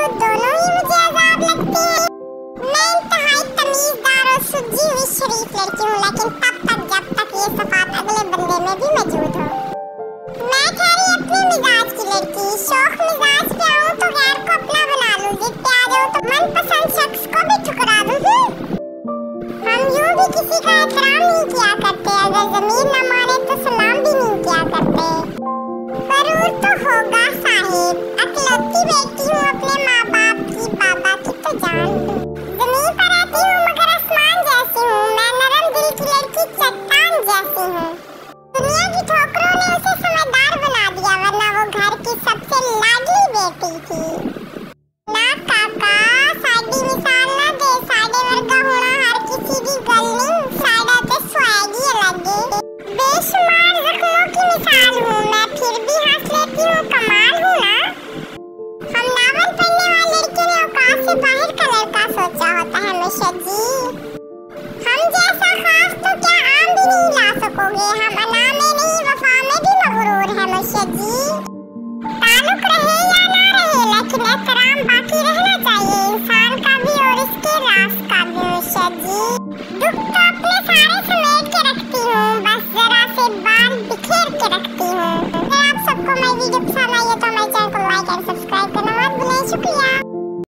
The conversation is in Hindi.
वो दोनों ही मुझे अजाब लगती हैं। मैं इंतहाई तमीज़दार और सुलझी हुई शरीफ लड़की हूँ, लेकिन तब तक जब तक ये सिफात अगले बंदे में भी मौजूद हो। मैं ठहरी अपने मिजाज की लड़की, शौक मिजाज पे आऊँ तो गैर को अपना बना लूँ, जिद पे आ जाऊँ तो मनपसंद शख्स को भी ठुकरा दूँ। हम यूँ भी किसी का एहतराम नहीं किया करते, अगर ज़मीर न माने तो सलाम भी नहीं किया करते। गरूर तो होगा साहिब, अकलौती बेटी हूँ अपने माँ बाप की, बाबा की तो जान दूँ। ज़मीन पर रहती हूँ मगर आसमान जैसी हूँ, मैं नरम दिल की लड़की चट्टान जैसी हूँ। दुनिया की ठोकरों ने उसे समझदार बना दिया, वरना वो घर की सबसे लाडली बेटी थी।